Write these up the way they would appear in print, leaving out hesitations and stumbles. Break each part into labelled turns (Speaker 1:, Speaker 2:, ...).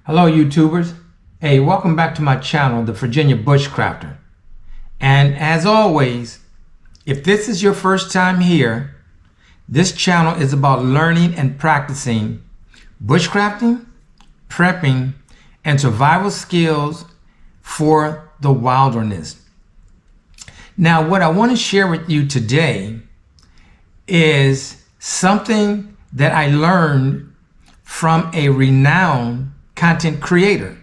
Speaker 1: Hello YouTubers. Hey, welcome back to my channel, The Virginia Bushcrafter. And as always, if this is your first time here, this channel is about learning and practicing bushcrafting, prepping, and survival skills for the wilderness. Now, what I want to share with you today is something that I learned from a renowned content creator.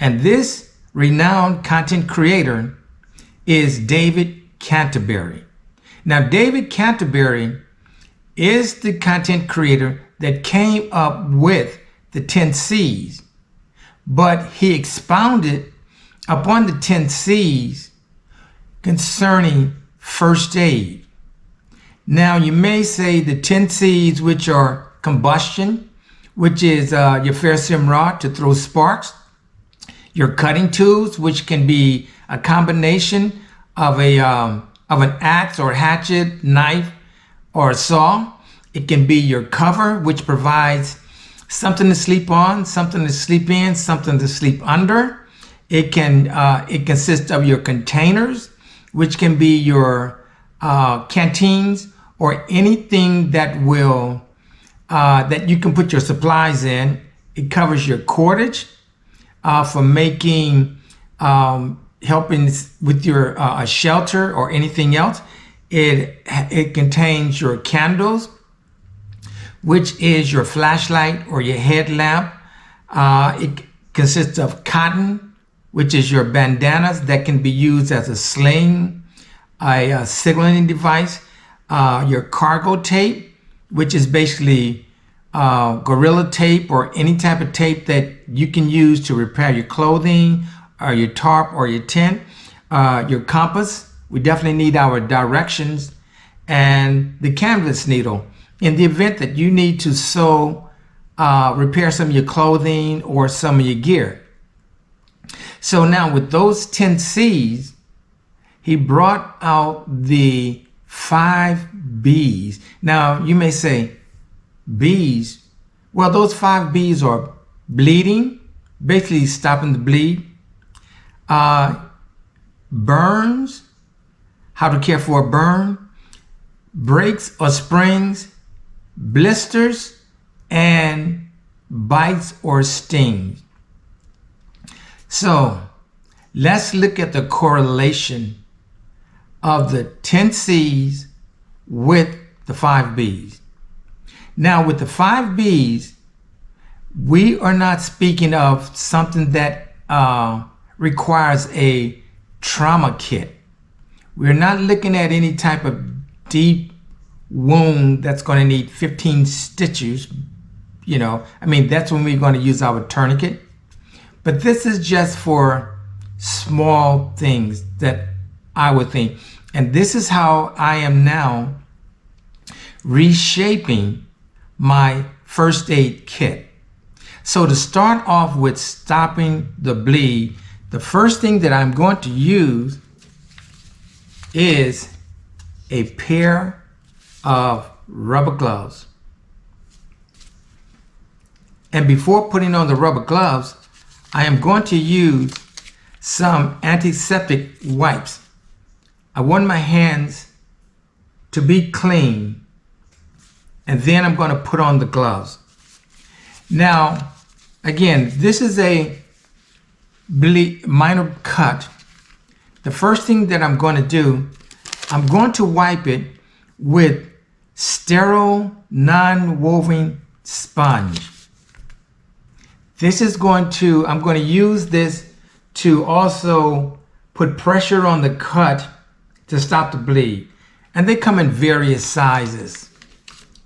Speaker 1: And this renowned content creator is David Canterbury. Now, David Canterbury is the content creator that came up with the 10 C's, but he expounded upon the 10 C's concerning first aid. Now, you may say the 10 C's, which are combustion, which is your ferrocerium rod to throw sparks, your cutting tools, which can be a combination of an axe or hatchet, knife, or a saw. It can be your cover, which provides something to sleep on, something to sleep in, something to sleep under. It consists of your containers, which can be your canteens or anything that will that you can put your supplies in. It covers your cordage for making, helping with your a shelter or anything else. It contains your candles, which is your flashlight or your headlamp. It consists of cotton, which is your bandanas that can be used as a sling, a signaling device, your cargo tape, which is basically Gorilla tape or any type of tape that you can use to repair your clothing or your tarp or your tent, your compass. We definitely need our directions, and the canvas needle in the event that you need to sew, repair some of your clothing or some of your gear. So now with those 10 C's, he brought out the 5 B's. Now you may say, B's? Well, those 5 B's are bleeding, basically stopping the bleed, burns, how to care for a burn, breaks or springs, blisters, and bites or stings. So let's look at the correlation of the 10 C's with the 5 B's. Now, with the 5 B's, we are not speaking of something that requires a trauma kit. We're not looking at any type of deep wound that's going to need 15 stitches. That's when we're going to use our tourniquet. But this is just for small things that I would think. And this is how I am now reshaping my first aid kit. So to start off with stopping the bleed, the first thing that I'm going to use is a pair of rubber gloves. And before putting on the rubber gloves, I am going to use some antiseptic wipes. I want my hands to be clean, and then I'm going to put on the gloves. Now, again, this is a minor cut. The first thing that I'm going to do, I'm going to wipe it with sterile, non-woven sponge. I'm going to use this to also put pressure on the cut to stop the bleed. And they come in various sizes.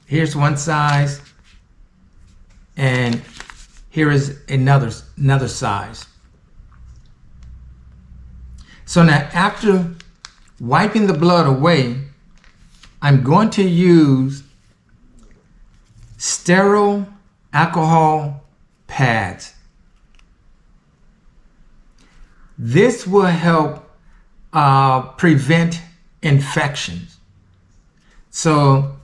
Speaker 1: Here's one size, and here is another size. So now, after wiping the blood away, I'm going to use sterile alcohol pads. This will help prevent infections. So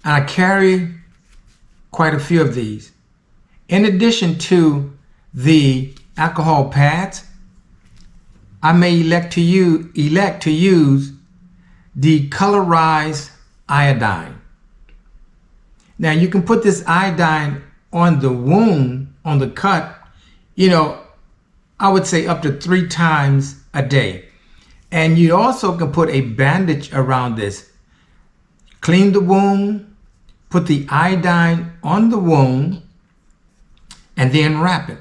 Speaker 1: I carry quite a few of these. In addition to the alcohol pads, I may elect to use the colorized iodine. Now you can put this iodine on the wound, on the cut, I would say up to 3 times a day. And you also can put a bandage around this. Clean the wound, put the iodine on the wound, and then wrap it.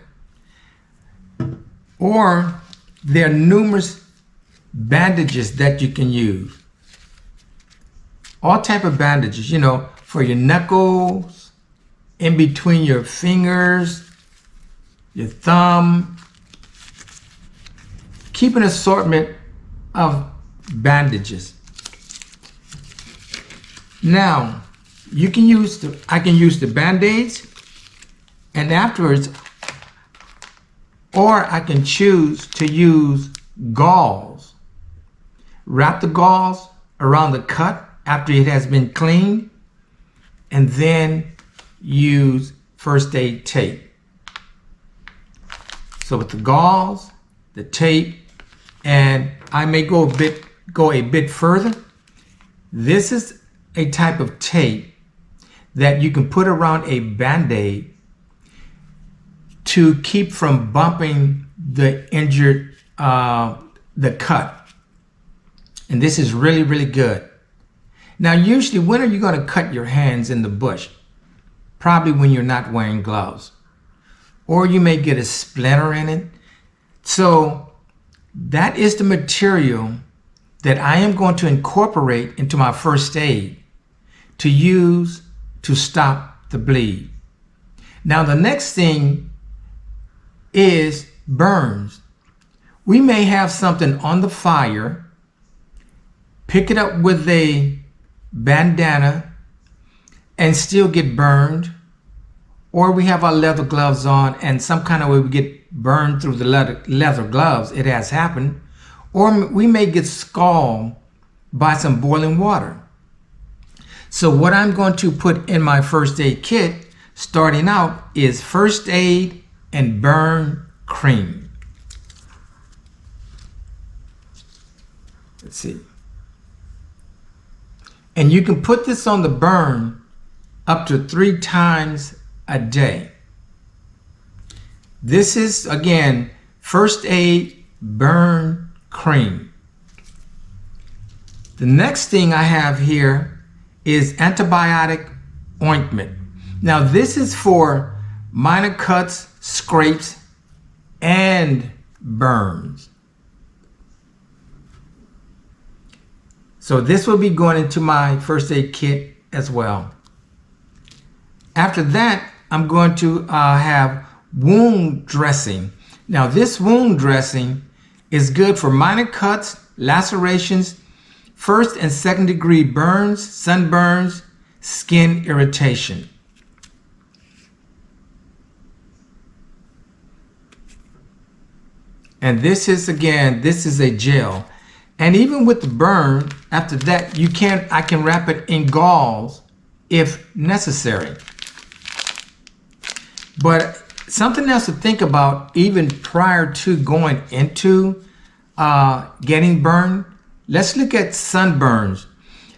Speaker 1: Or there are numerous bandages that you can use. All type of bandages, for your knuckles, in between your fingers, your thumb. Keep an assortment of bandages. Now, I can use the Band-Aids, and afterwards, or I can choose to use gauze. Wrap the gauze around the cut after it has been cleaned, and then use first aid tape. So with the gauze, the tape, and I may go a bit further. This is a type of tape that you can put around a Band-Aid to keep from bumping the injured, the cut. And this is really, really good. Now, usually, when are you going to cut your hands in the bush? Probably when you're not wearing gloves. Or you may get a splinter in it. So that is the material that I am going to incorporate into my first aid to use to stop the bleed. Now, the next thing is burns. We may have something on the fire, pick it up with a bandana and still get burned, or we have our leather gloves on and some kind of way we get burned through the leather gloves. It has happened. Or we may get scalded by some boiling water. So what I'm going to put in my first aid kit starting out is first aid and burn cream. Let's see. And you can put this on the burn up to 3 times a day. This is, again, first aid burn cream. The next thing I have here is antibiotic ointment. Now this is for minor cuts, scrapes, and burns. So this will be going into my first aid kit as well. After that, I'm going to have wound dressing. Now this wound dressing is good for minor cuts, lacerations, first and second degree burns, sunburns, skin irritation. And this is, again, this is a gel. And even with the burn, after that, I can wrap it in gauze if necessary. But something else to think about, even prior to going into getting burned, let's look at sunburns.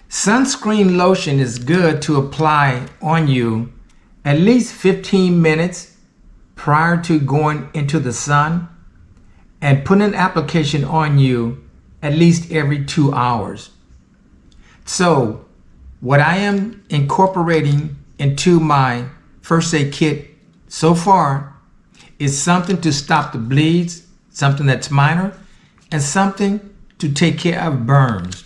Speaker 1: Sunscreen lotion is good to apply on you at least 15 minutes prior to going into the sun, and put an application on you at least every 2 hours. So what I am incorporating into my first aid kit so far is something to stop the bleeds, something that's minor, and something to take care of burns.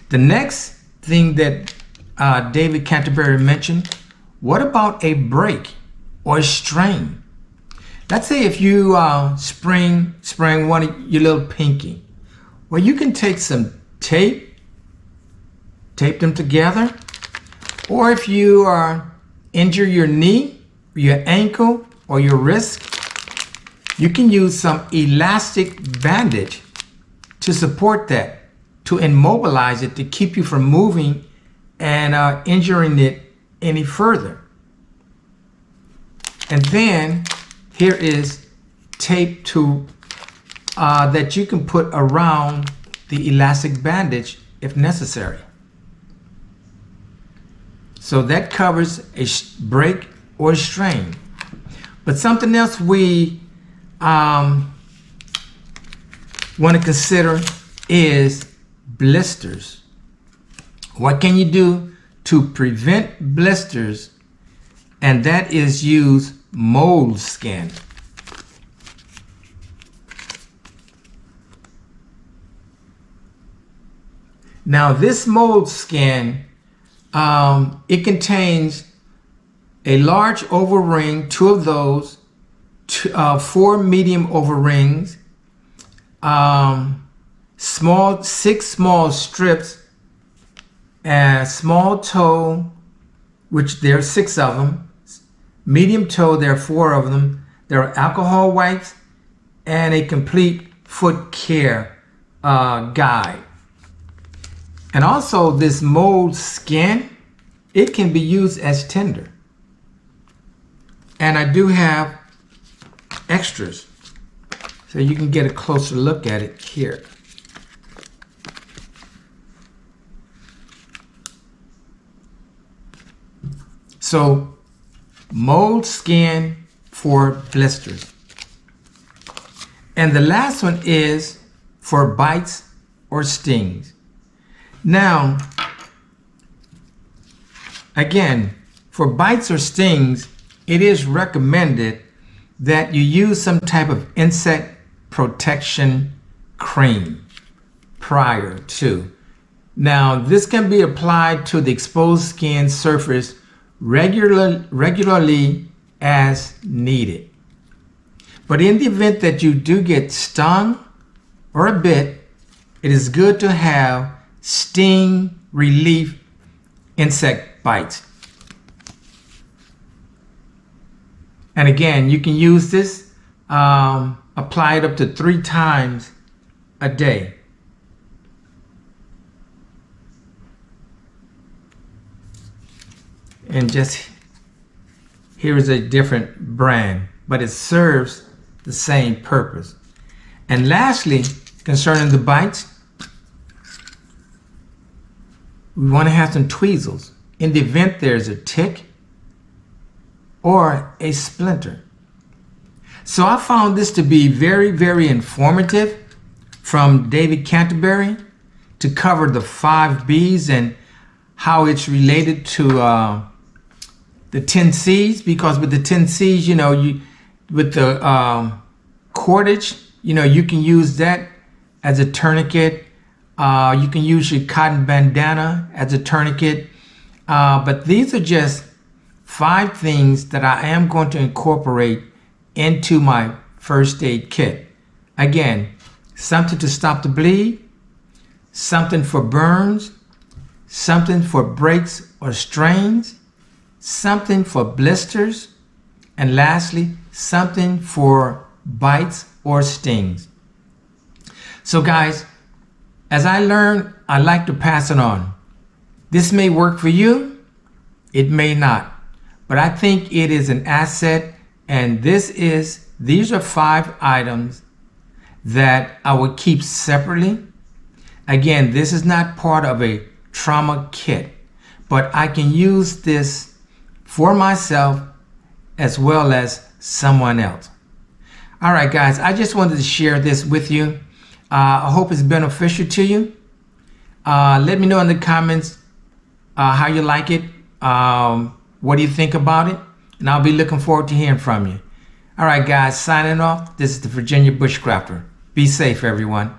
Speaker 1: The next thing that David Canterbury mentioned, what about a break or a strain? Let's say if you sprain one of your little pinky. Well, you can take some tape them together. Or if you injure your knee, your ankle, or your wrist, you can use some elastic bandage to support that, to immobilize it, to keep you from moving and injuring it any further. And then here is tape to that you can put around the elastic bandage if necessary. So that covers a break or strain. But something else we want to consider is blisters. What can you do to prevent blisters? And that is use moleskin. Now this moleskin, it contains a large oval ring, 2 of those, 4 medium oval rings, 6 small strips, and small toe, which there are 6 of them, medium toe, there are 4 of them, there are alcohol wipes, and a complete foot care guide. And also this moleskin, it can be used as tinder. And I do have extras, so you can get a closer look at it here. So moleskin for blisters. And the last one is for bites or stings. Now, again, for bites or stings, it is recommended that you use some type of insect protection cream prior to. Now, this can be applied to the exposed skin surface regularly as needed. But in the event that you do get stung or bit, it is good to have sting relief insect bites. And again, you can use this, apply it up to 3 times a day. And just here is a different brand, but it serves the same purpose. And lastly, concerning the bites, we want to have some tweezers in the event there's a tick or a splinter. So I found this to be very, very informative from David Canterbury to cover the 5 B's and how it's related to the 10 C's, because with the 10 C's, you know, with the cordage, you know, you can use that as a tourniquet. You can use your cotton bandana as a tourniquet. But these are just 5 things that I am going to incorporate into my first aid kit. Again, something to stop the bleed, something for burns, something for breaks or strains, something for blisters, and lastly, something for bites or stings. So guys, as I learn, I like to pass it on. This may work for you, it may not, but I think it is an asset, and these are 5 items that I would keep separately. Again, this is not part of a trauma kit, but I can use this for myself as well as someone else. All right, guys, I just wanted to share this with you. I hope it's beneficial to you. Let me know in the comments how you like it. What do you think about it? And I'll be looking forward to hearing from you. All right, guys, signing off. This is the Virginia Bushcrafter. Be safe, everyone.